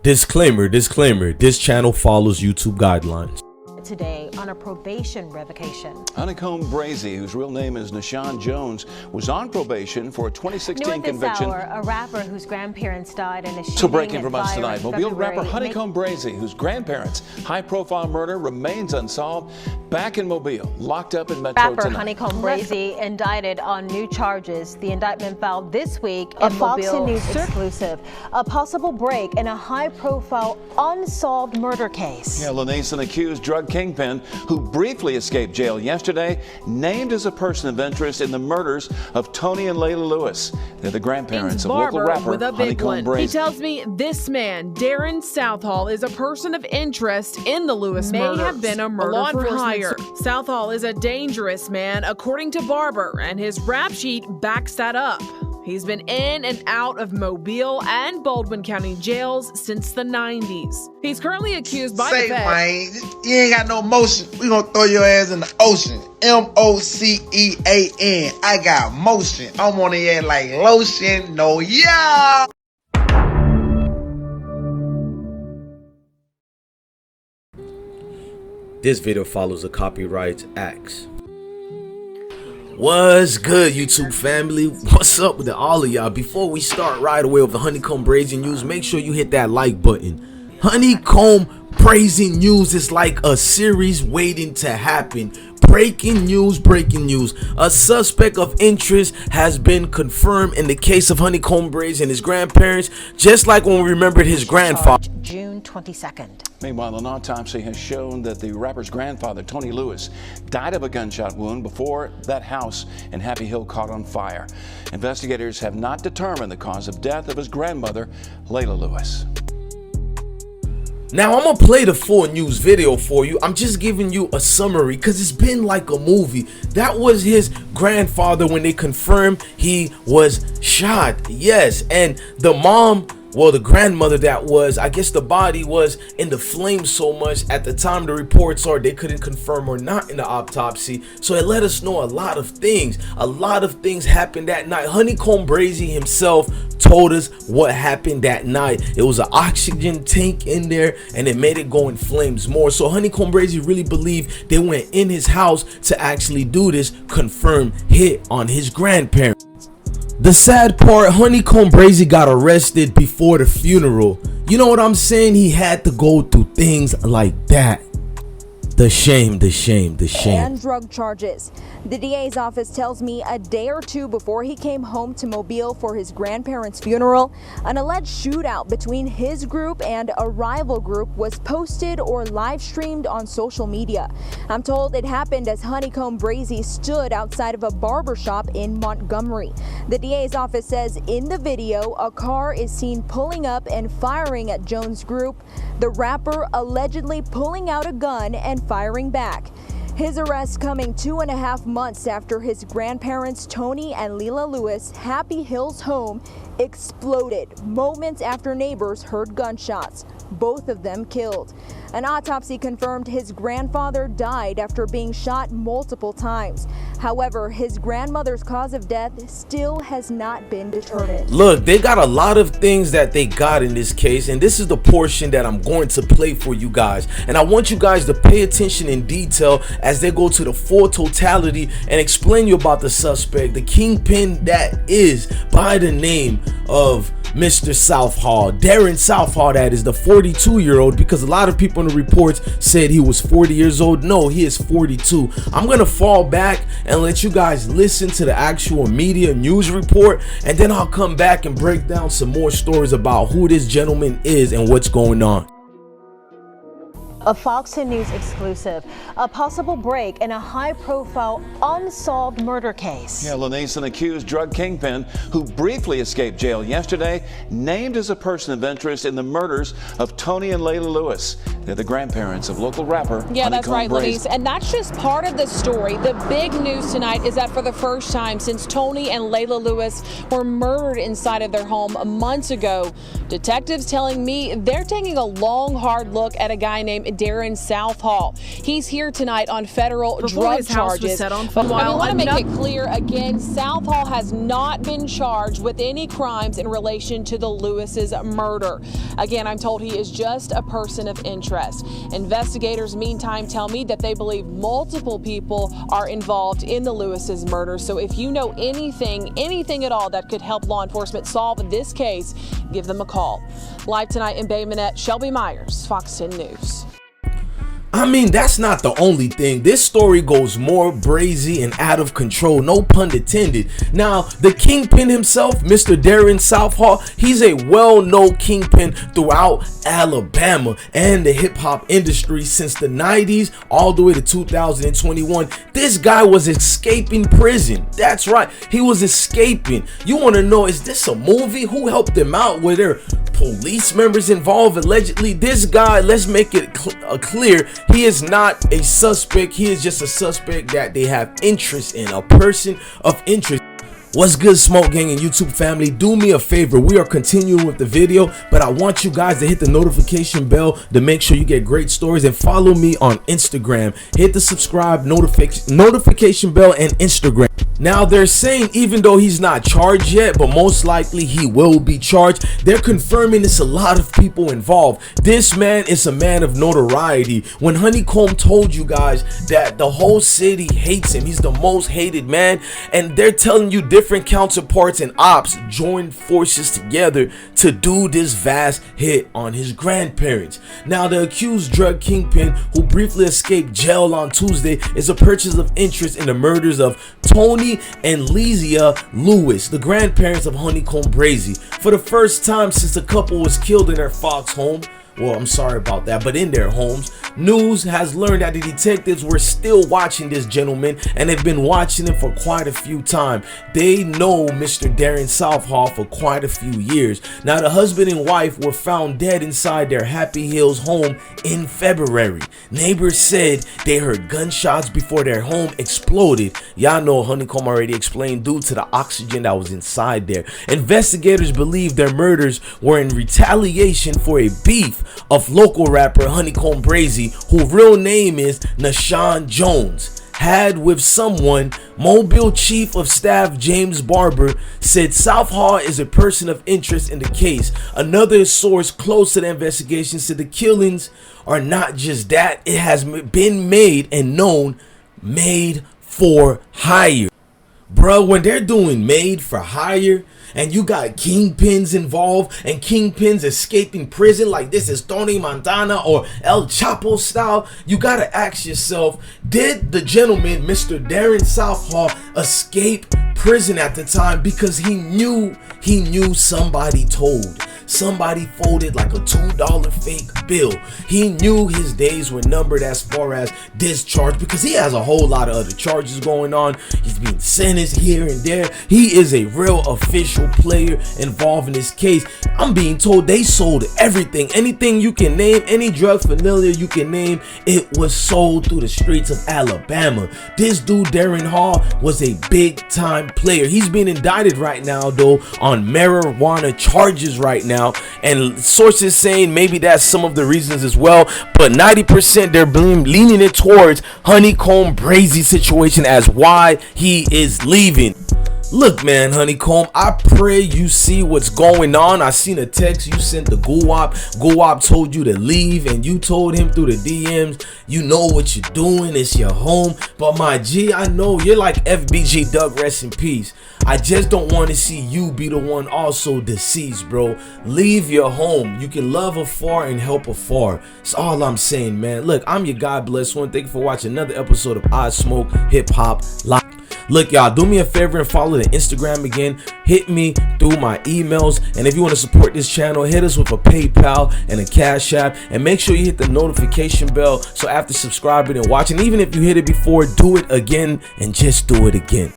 Disclaimer, this channel follows YouTube guidelines. Today on a probation revocation. Honeycomb Brazy, whose real name is Nishan Jones, was on probation for a 2016 conviction. Hour, a rapper whose grandparents died in a shooting. So breaking from us tonight, Mobile rapper Honeycomb Brazy, whose grandparents' high-profile murder remains unsolved, back in Mobile, locked up in Metro rapper tonight. Honeycomb Brazy indicted on new charges. The indictment filed this week in Fox News exclusive. A possible break in a high-profile unsolved murder case. Yeah, Lenace, an accused drug kingpin who briefly escaped jail yesterday, named as a person of interest in the murders of Tony and Leila Lewis. They're the grandparents of local rapper with a big Honeycomb one. Brazy. He tells me this man, Darrin Southall, is a person of interest in the Lewis murder. May have been a murder for hire. Southall is a dangerous man, according to Barber, and his rap sheet backs that up. He's been in and out of Mobile and Baldwin County jails since the 90s. He's currently accused by the feds. Man, you ain't got no motion. We gonna throw your ass in the ocean. M-O-C-E-A-N. I got motion. I'm on the air like lotion. No, yeah. This video follows a copyright acts. What's good, YouTube family? What's up with all of y'all? Before we start right away with the Honeycomb Brazy news, make sure you hit that like button. Honeycomb Brazy news is like a series waiting to happen. Breaking news. A suspect of interest has been confirmed in the case of Honeycomb Brazy and his grandparents, just like when we remembered his grandfather. June 22nd. Meanwhile, an autopsy has shown that the rapper's grandfather, Tony Lewis, died of a gunshot wound before that house in Happy Hill caught on fire. Investigators have not determined the cause of death of his grandmother, Leila Lewis. Now I'm gonna play the full news video for you. I'm just giving you a summary because it's been like a movie. That was his grandfather when they confirmed he was shot. Yes, and the mom, well, the grandmother, that was, I guess the body was in the flames so much at the time the reports are they couldn't confirm or not in the autopsy. So it let us know a lot of things. A lot of things happened that night. Honeycomb Brazy himself told us what happened that night. It was an oxygen tank in there and it made it go in flames more. So Honeycomb Brazy really believed they went in his house to actually do this confirmed hit on his grandparents. The sad part, Honeycomb Brazy got arrested before the funeral. You know what I'm saying? He had to go through things like that. The shame. And drug charges. The DA's office tells me a day or two before he came home to Mobile for his grandparents' funeral, an alleged shootout between his group and a rival group was posted or live streamed on social media. I'm told it happened as Honeycomb Brazy stood outside of a barbershop in Montgomery. The DA's office says in the video, a car is seen pulling up and firing at Jones' group, the rapper allegedly pulling out a gun and firing back. His arrest coming 2.5 months after his grandparents' Tony and Leila Lewis Happy Hills home exploded moments after neighbors heard gunshots, both of them killed. An autopsy confirmed his grandfather died after being shot multiple times. However, his grandmother's cause of death still has not been determined. Look, they got a lot of things that they got in this case, and this is the portion that I'm going to play for you guys. And I want you guys to pay attention in detail as they go to the full totality and explain you about the suspect, the kingpin that is by the name of Mr. Southall, Darrin Southall, that is the 42-year-old, because a lot of people in the reports said he was 40 years old. No, he is 42. I'm gonna fall back and let you guys listen to the actual media news report, and then I'll come back and break down some more stories about who this gentleman is and what's going on. A Fox News exclusive. A possible break in a high-profile unsolved murder case. Yeah, Lenace, an accused drug kingpin who briefly escaped jail yesterday, named as a person of interest in the murders of Tony and Leila Lewis. They're the grandparents of local rapper Yeah, that's right, Brazy. Lenise. And that's just part of the story. The big news tonight is that for the first time since Tony and Leila Lewis were murdered inside of their home months ago, detectives telling me they're taking a long, hard look at a guy named Darrin Southall. He's here tonight on federal drug charges. But I want to make it clear again, Southall has not been charged with any crimes in relation to the Lewis's murder. Again, I'm told he is just a person of interest. Investigators, meantime, tell me that they believe multiple people are involved in the Lewis's murder. So if you know anything at all that could help law enforcement solve this case, give them a call. Live tonight in Bay Minette, Shelby Myers, Fox 10 News. I mean, that's not the only thing. This story goes more brazy and out of control, no pun intended. Now, the kingpin himself, Mr. Darrin Southall, he's a well-known kingpin throughout Alabama and the hip-hop industry since the 90s all the way to 2021. This guy was escaping prison. That's right, he was escaping. You want to know, is this a movie? Who helped him out? Were there police members involved? Allegedly, this guy, let's make it clear, he is not a suspect. He is just a suspect that they have interest in, a person of interest. What's good, Smoke Gang and YouTube family? Do me a favor, we are continuing with the video, but I want you guys to hit the notification bell to make sure you get great stories, and follow me on Instagram. Hit the subscribe, notification bell, and Instagram. Now, they're saying even though he's not charged yet, but most likely he will be charged, they're confirming it's a lot of people involved. This man is a man of notoriety. When Honeycomb told you guys that the whole city hates him, he's the most hated man, and they're telling you different counterparts and ops joined forces together to do this vast hit on his grandparents. Now, the accused drug kingpin, who briefly escaped jail on Tuesday, is a person of interest in the murders of Tony and Leila Lewis, the grandparents of Honeykomb Brazy. For the first time since the couple was killed in their Fox home, well, I'm sorry about that, but in their homes, news has learned that the detectives were still watching this gentleman, and they've been watching him for quite a few times. They know Mr. Darrin Southall for quite a few years. Now, the husband and wife were found dead inside their Happy Hills home in February. Neighbors said they heard gunshots before their home exploded. Y'all know Honeycomb already explained, due to the oxygen that was inside there. Investigators believe their murders were in retaliation for a beef of local rapper Honeykomb Brazy, whose real name is Nashawn Jones, had with someone. Mobile Chief of Staff James Barber said Southall is a person of interest in the case. Another source close to the investigation said the killings are not just that, it has been made and known made for hire. Bro, when they're doing made for hire and you got kingpins involved and kingpins escaping prison like this is Tony Montana or El Chapo style, you gotta ask yourself, did the gentleman, Mr. Darrin Southall, escape prison at the time because he knew somebody told? Somebody folded like a $2 fake bill. He knew his days were numbered as far as discharge, because he has a whole lot of other charges going on. He's being sentenced here and there. He is a real official player involved in this case. I'm being told they sold everything. Anything you can name, any drug familiar you can name, it was sold through the streets of Alabama. This dude, Darrin Hall, was a big time player. He's being indicted right now, though, on marijuana charges right now. And sources saying maybe that's some of the reasons as well, but 90% they're leaning it towards Honeykomb Brazy situation as why he is leaving. Look, man, Honeycomb, I pray you see what's going on. I seen a text you sent to Guwap. Guwap told you to leave, and you told him through the DMs, you know what you're doing, it's your home. But my G, I know you're like FBG Doug, rest in peace. I just don't want to see you be the one also deceased, bro. Leave your home. You can love afar and help afar. That's all I'm saying, man. Look, I'm your God Bless One. Thank you for watching another episode of IsmokeHiphop Live. Look, y'all, do me a favor and follow the Instagram again. Hit me through my emails, and if you want to support this channel, hit us with a PayPal and a Cash App, and make sure you hit the notification bell so after subscribing and watching, even if you hit it before, do it again and just do it again.